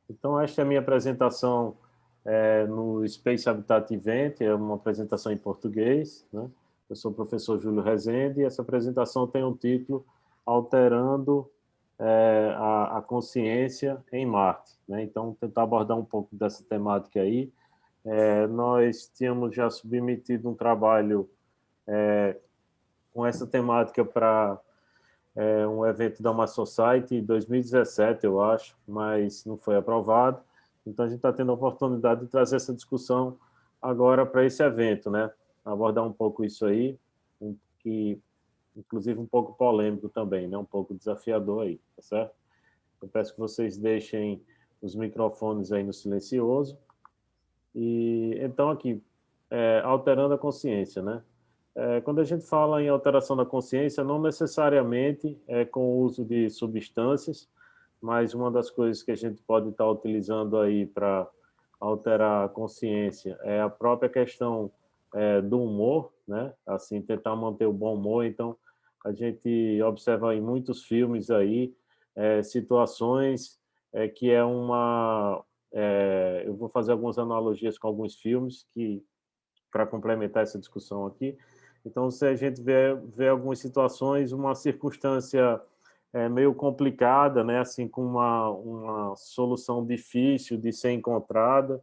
Então, esta é a minha apresentação no Space Habitat Event, é uma apresentação em português, né? Eu sou o professor Júlio Rezende e essa apresentação tem o título Alterando a Consciência em Marte, né? Então, tentar abordar um pouco dessa temática aí. Nós tínhamos já submetido um trabalho com essa temática para um evento da Mass Society em 2017, eu acho, mas não foi aprovado. Então, a gente está tendo a oportunidade de trazer essa discussão agora para esse evento, né? Abordar um pouco isso aí, que inclusive um pouco polêmico também, né? Um pouco desafiador aí, tá certo? Eu peço que vocês deixem os microfones aí no silencioso. E então aqui, alterando a consciência, né? Quando a gente fala em alteração da consciência, não necessariamente é com o uso de substâncias, mas uma das coisas que a gente pode estar utilizando aí para alterar a consciência é a própria questão do humor, né? Assim, tentar manter o bom humor. Então, a gente observa em muitos filmes aí situações que é uma... eu vou fazer algumas analogias com alguns filmes que para complementar essa discussão aqui. Então, se a gente vê algumas situações, uma circunstância meio complicada, né, assim, com uma solução difícil de ser encontrada,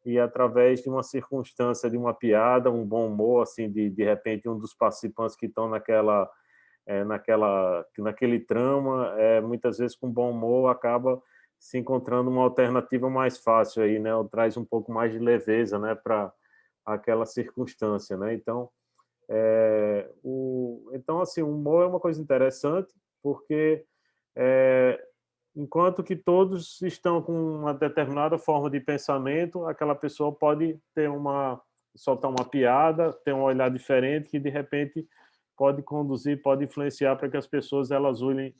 e através de uma circunstância, de uma piada, um bom humor, assim, de repente, um dos participantes que estão naquele trama, muitas vezes com bom humor, acaba se encontrando uma alternativa mais fácil aí, né, ou traz um pouco mais de leveza, né, para aquela circunstância, né? Então, então assim, o humor é uma coisa interessante porque é, enquanto que todos estão com uma determinada forma de pensamento, aquela pessoa pode ter soltar uma piada, ter um olhar diferente que de repente pode conduzir, pode influenciar para que as pessoas elas olhem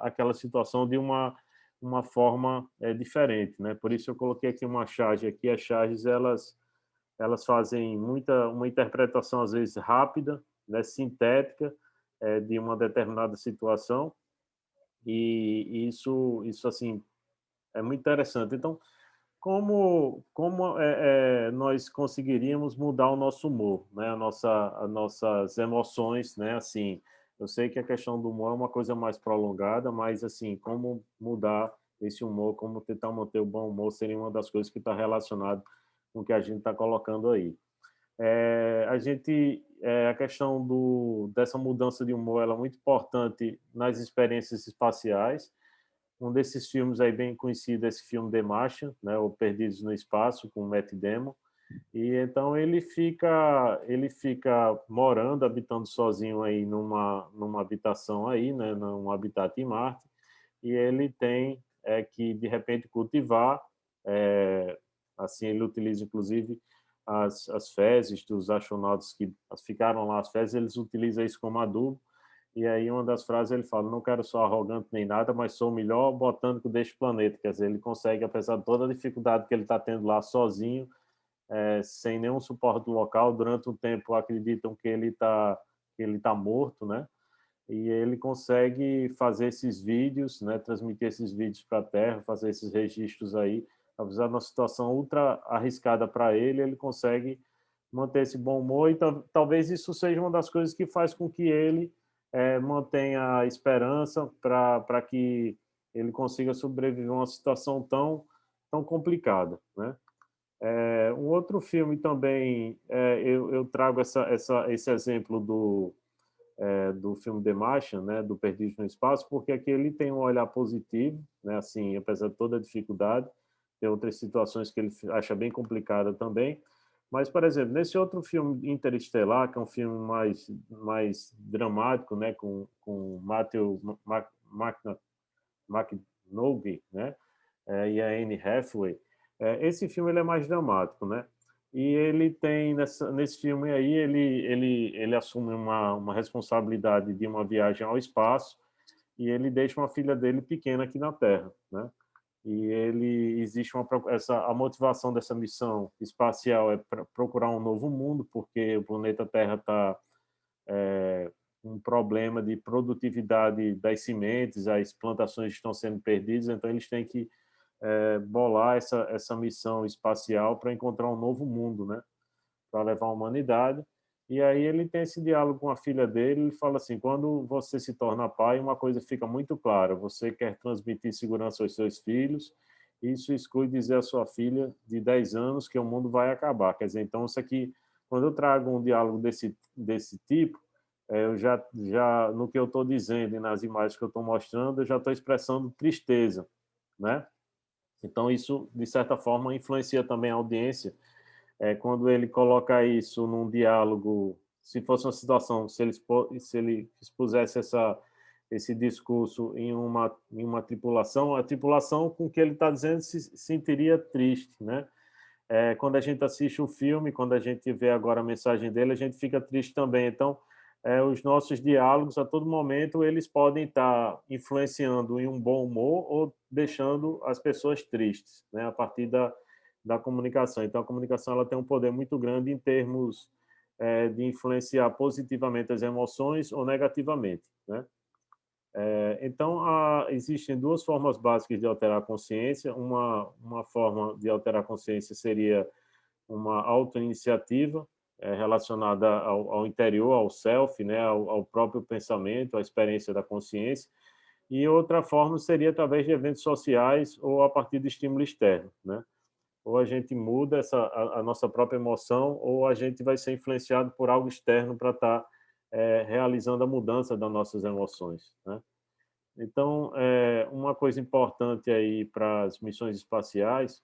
aquela situação de uma forma diferente, né? Por isso eu coloquei aqui uma charge aqui, as charges elas fazem uma interpretação às vezes rápida, né, sintética de uma determinada situação e isso assim é muito interessante. Então, como nós conseguiríamos mudar o nosso humor, né, as nossas emoções, né, assim, eu sei que a questão do humor é uma coisa mais prolongada, mas assim, como mudar esse humor, como tentar manter o bom humor seria uma das coisas que está relacionado com o que a gente está colocando aí. A questão dessa mudança de humor ela é muito importante nas experiências espaciais. Um desses filmes aí bem conhecido é esse filme The Martian, né, o Perdidos no Espaço, com o Matt Damon. E então ele fica morando, habitando sozinho aí numa habitação aí, né, num habitat em Marte, e ele tem que de repente cultivar, é, assim ele utiliza inclusive as fezes dos astronautas que ficaram lá, as fezes eles utilizam isso como adubo. E aí uma das frases ele fala: não quero ser arrogante nem nada, mas sou o melhor botânico deste planeta. Quer dizer, ele consegue, apesar de toda a dificuldade que ele está tendo lá sozinho, sem nenhum suporte local, durante um tempo acreditam que ele tá morto, né? E ele consegue fazer esses vídeos, né? Transmitir esses vídeos para a Terra, fazer esses registros aí, apesar de uma situação ultra arriscada para ele, ele consegue manter esse bom humor e talvez isso seja uma das coisas que faz com que ele mantenha a esperança para que ele consiga sobreviver a uma situação tão complicada, né? Um outro filme também, eu trago esse exemplo do filme The Martian, né, do Perdido no Espaço, porque aqui ele tem um olhar positivo, né, assim, apesar de toda a dificuldade, tem outras situações que ele acha bem complicada também, mas, por exemplo, nesse outro filme Interestelar, que é um filme mais dramático, né, com Matthew McConaughey, né, e a Anne Hathaway, esse filme ele é mais dramático, né? E ele tem nesse filme aí ele assume uma responsabilidade de uma viagem ao espaço e ele deixa uma filha dele pequena aqui na Terra, né? E ele existe a motivação dessa missão espacial é procurar um novo mundo porque o planeta Terra está um problema de produtividade das sementes, as plantações estão sendo perdidas, então eles têm que bolar essa missão espacial para encontrar um novo mundo, né? Para levar a humanidade. E aí ele tem esse diálogo com a filha dele, ele fala assim, quando você se torna pai, uma coisa fica muito clara, você quer transmitir segurança aos seus filhos, isso exclui dizer à sua filha de 10 anos que o mundo vai acabar. Quer dizer, então isso aqui, quando eu trago um diálogo desse tipo, eu já no que eu estou dizendo e nas imagens que eu estou mostrando, eu já estou expressando tristeza, né? Então isso, de certa forma, influencia também a audiência, quando ele coloca isso num diálogo, se fosse uma situação, se ele expusesse esse discurso em uma tripulação, a tripulação com o que ele está dizendo se sentiria triste, né? Quando a gente assiste o filme, quando a gente vê agora a mensagem dele, a gente fica triste também. Então, os nossos diálogos, a todo momento, eles podem estar influenciando em um bom humor ou deixando as pessoas tristes, né? A partir da comunicação. Então, a comunicação ela tem um poder muito grande em termos de influenciar positivamente as emoções ou negativamente, né? Então, existem duas formas básicas de alterar a consciência. Uma forma de alterar a consciência seria uma autoiniciativa relacionada ao interior, ao self, né? Ao próprio pensamento, à experiência da consciência. E outra forma seria através de eventos sociais ou a partir de estímulo externo, né? Ou a gente muda a nossa própria emoção, ou a gente vai ser influenciado por algo externo para estar realizando a mudança das nossas emoções, né? Então, uma coisa importante aí para as missões espaciais,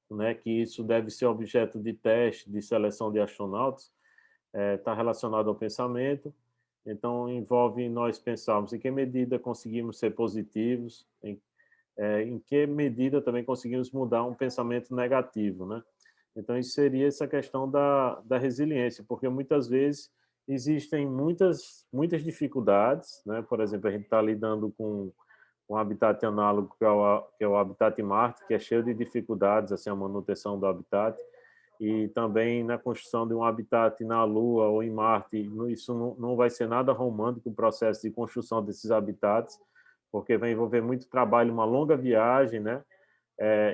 né, que isso deve ser objeto de teste de seleção de astronautas, está relacionado ao pensamento. Então, envolve nós pensarmos em que medida conseguimos ser positivos, em que medida também conseguimos mudar um pensamento negativo, né? Então, isso seria essa questão da resiliência, porque muitas vezes existem muitas dificuldades, né? Por exemplo, a gente está lidando com um habitat análogo que é o habitat Marte, que é cheio de dificuldades, assim, a manutenção do habitat, e também na construção de um habitat na Lua ou em Marte, isso não vai ser nada romântico o processo de construção desses habitats, porque vai envolver muito trabalho, uma longa viagem, né?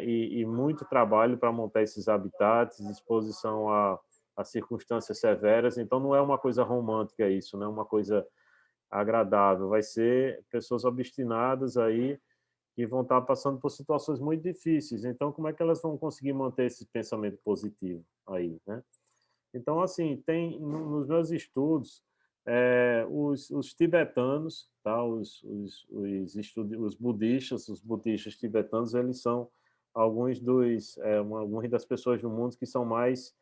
E muito trabalho para montar esses habitats, exposição a circunstâncias severas. Então, não é uma coisa romântica isso, não é uma coisa agradável. Vai ser pessoas obstinadas aí que vão estar passando por situações muito difíceis. Então, como é que elas vão conseguir manter esse pensamento positivo aí, né? Então, assim, tem nos meus estudos os tibetanos, tá? Os budistas tibetanos, eles são algumas das pessoas do mundo que são mais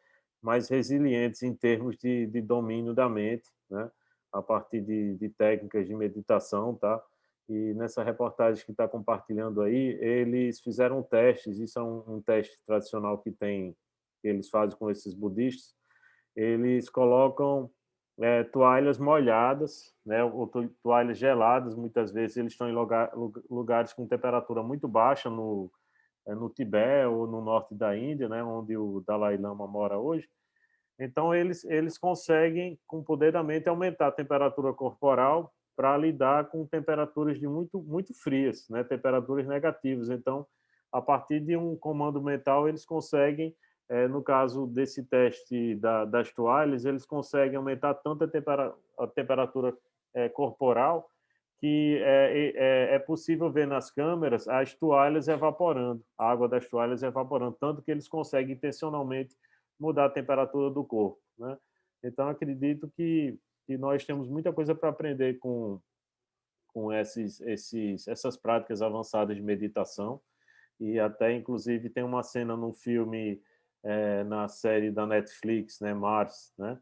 resilientes em termos de domínio da mente, né? A partir de técnicas de meditação, tá? E nessa reportagem que está compartilhando aí, eles fizeram testes, isso é um teste tradicional que eles fazem com esses budistas. Eles colocam toalhas molhadas, né, ou toalhas geladas, muitas vezes eles estão em lugares com temperatura muito baixa, no Tibete ou no norte da Índia, né, onde o Dalai Lama mora hoje. Então, eles conseguem, com o poder da mente, aumentar a temperatura corporal para lidar com temperaturas de muito frias, né, temperaturas negativas. Então, a partir de um comando mental, eles conseguem, no caso desse teste das toalhas, eles conseguem aumentar tanto a temperatura corporal que é possível ver nas câmeras as toalhas evaporando, a água das toalhas evaporando, tanto que eles conseguem intencionalmente mudar a temperatura do corpo, né? Então, acredito que nós temos muita coisa para aprender com essas práticas avançadas de meditação, e até, inclusive, tem uma cena no filme, na série da Netflix, né, Mars, né,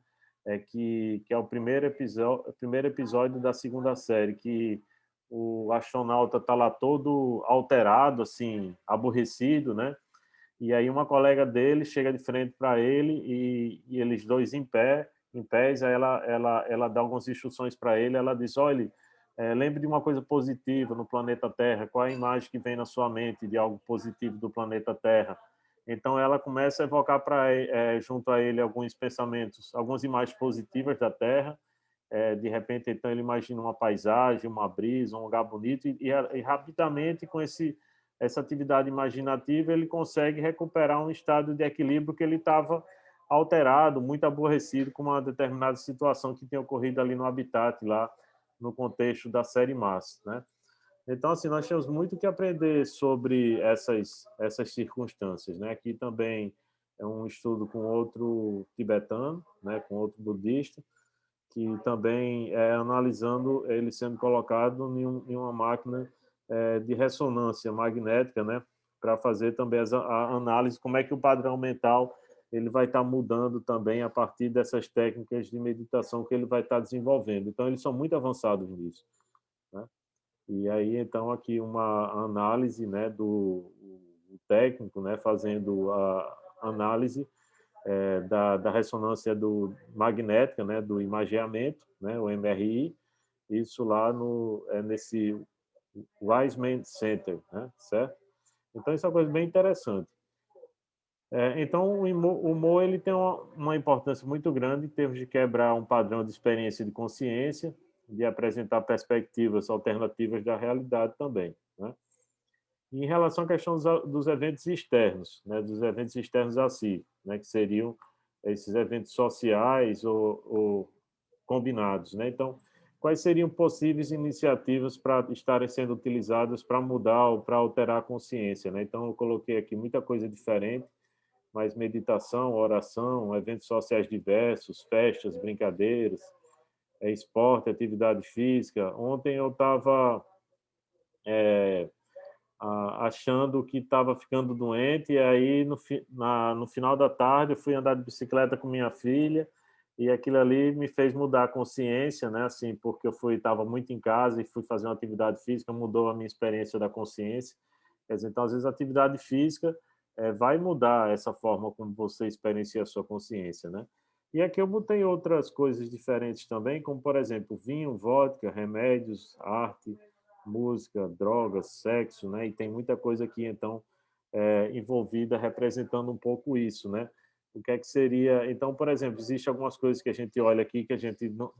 que é o primeiro episódio da segunda série, que o astronauta está lá todo alterado, assim, aborrecido, né, e aí uma colega dele chega de frente para ele e eles dois em pés, aí ela dá algumas instruções para ele, ela diz, olha, lembre de uma coisa positiva no planeta Terra, qual é a imagem que vem na sua mente de algo positivo do planeta Terra? Então ela começa a evocar junto a ele alguns pensamentos, algumas imagens positivas da Terra, de repente então ele imagina uma paisagem, uma brisa, um lugar bonito e rapidamente com essa atividade imaginativa, ele consegue recuperar um estado de equilíbrio que ele estava alterado, muito aborrecido com uma determinada situação que tinha ocorrido ali no habitat, lá no contexto da série Mars, né? Então, assim, nós temos muito que aprender sobre essas circunstâncias, né? Aqui também é um estudo com outro tibetano, né? Com outro budista, que também é analisando ele sendo colocado em uma máquina de ressonância magnética, né? Para fazer também a análise, como é que o padrão mental ele vai estar mudando também a partir dessas técnicas de meditação que ele vai estar desenvolvendo. Então, eles são muito avançados nisso, né? E aí, então, aqui uma análise, né, do técnico, né, fazendo a análise da ressonância magnética, né, do imageamento, né, o MRI, isso lá nesse Wiseman Center, né, certo? Então, isso é uma coisa bem interessante. Então, o Mo ele tem uma importância muito grande em termos de quebrar um padrão de experiência de consciência, de apresentar perspectivas alternativas da realidade também, né? E em relação à questão dos eventos externos, né, dos eventos externos a si, né, que seriam esses eventos sociais ou combinados, né? Então, quais seriam possíveis iniciativas para estarem sendo utilizadas para mudar ou para alterar a consciência, né? Então, eu coloquei aqui muita coisa diferente, mas meditação, oração, eventos sociais diversos, festas, brincadeiras, esporte, atividade física. Ontem eu estava achando que estava ficando doente, e aí no final da tarde eu fui andar de bicicleta com minha filha, e aquilo ali me fez mudar a consciência, né? Assim, porque eu estava muito em casa e fui fazer uma atividade física, mudou a minha experiência da consciência. Quer dizer, então, às vezes, a atividade física vai mudar essa forma como você experiencia a sua consciência, né? E aqui eu botei outras coisas diferentes também, como, por exemplo, vinho, vodka, remédios, arte, música, drogas, sexo, né? E tem muita coisa aqui, então, envolvida, representando um pouco isso, né? O que é que seria... Então, por exemplo, existem algumas coisas que a gente olha aqui que a gente não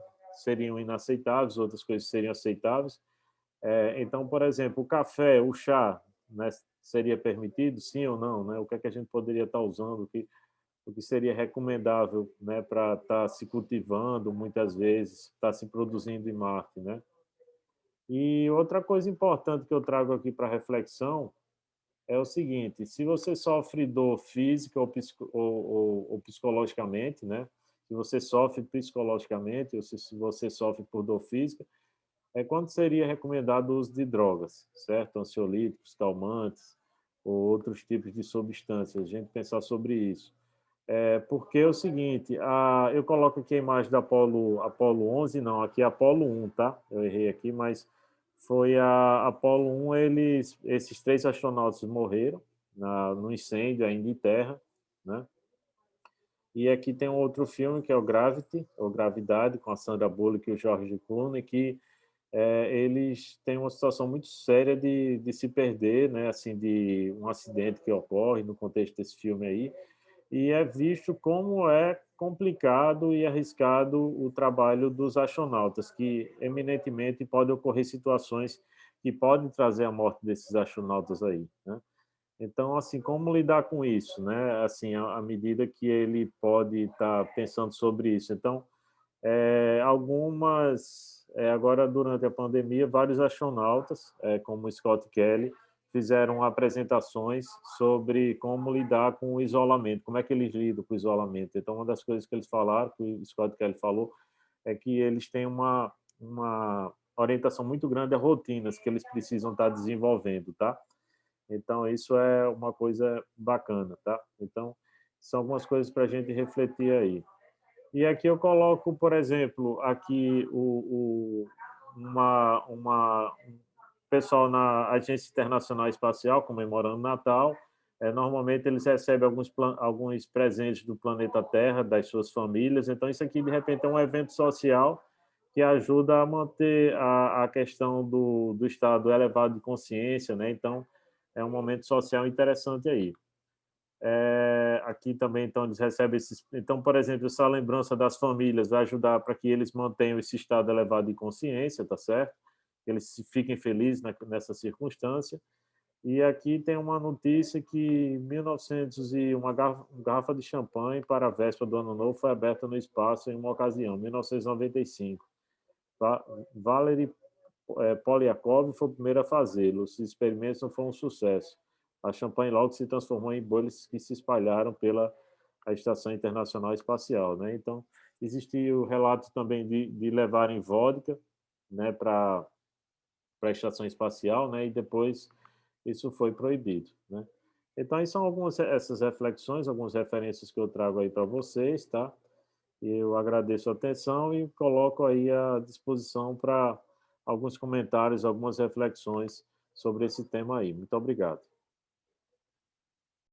seriam inaceitáveis, outras coisas seriam aceitáveis. Então, por exemplo, o café, o chá, né, seria permitido, sim ou não, né? O que é que a gente poderia estar usando, o que seria recomendável, né, para estar se cultivando muitas vezes, estar se produzindo em Marte, né? E outra coisa importante que eu trago aqui para reflexão é o seguinte: se você sofre dor física ou psicologicamente, né? Se você sofre psicologicamente ou se você sofre por dor física, quando seria recomendado o uso de drogas, certo? Ansiolíticos, calmantes ou outros tipos de substâncias. A gente pensar sobre isso. Porque é o seguinte, eu coloco aqui a imagem da Apolo 11, não, aqui é Apolo 1, tá? Eu errei aqui, mas foi a Apolo 1, esses 3 astronautas morreram no incêndio ainda em terra, né? E aqui tem um outro filme que é o Gravity, ou Gravidade, com a Sandra Bullock e o George Clooney, que eles têm uma situação muito séria de se perder, né? Assim, de um acidente que ocorre no contexto desse filme aí, e é visto como é complicado e arriscado o trabalho dos astronautas, que eminentemente podem ocorrer situações que podem trazer a morte desses astronautas aí, né? Então, assim, como lidar com isso, né? Assim, à medida que ele pode estar pensando sobre isso. Então, agora durante a pandemia, vários astronautas, como Scott Kelly, fizeram apresentações sobre como lidar com o isolamento, como é que eles lidam com o isolamento. Então, uma das coisas que eles falaram, que o Scott Kelly falou, é que eles têm uma orientação muito grande a rotinas que eles precisam estar desenvolvendo, tá? Então, isso é uma coisa bacana, tá? Então, são algumas coisas para a gente refletir aí. E aqui eu coloco, por exemplo, aqui um pessoal na Agência Internacional Espacial comemorando Natal. Normalmente eles recebem alguns presentes do planeta Terra, das suas famílias. Então, isso aqui, de repente, é um evento social que ajuda a manter a questão do estado elevado de consciência, né? Então, é um momento social interessante aí. Aqui também, então, eles recebem esses... Então, por exemplo, essa lembrança das famílias vai ajudar para que eles mantenham esse estado elevado de consciência, tá certo? Que eles fiquem felizes nessa circunstância. E aqui tem uma notícia que 1900 e uma garrafa de champanhe para a véspera do Ano Novo foi aberta no espaço em uma ocasião, 1995. Valery Polyakov foi o primeiro a fazê-lo. Os experimentos não foram um sucesso. A champanhe logo se transformou em bolhas que se espalharam pela a Estação Internacional Espacial, né? Então, existiu o relato também de levarem vodka, né, para a Estação Espacial, né? E depois isso foi proibido, né? Então, aí são algumas essas reflexões, algumas referências que eu trago aí para vocês, tá? Eu agradeço a atenção e coloco aí à disposição para alguns comentários, algumas reflexões sobre esse tema aí. Muito obrigado.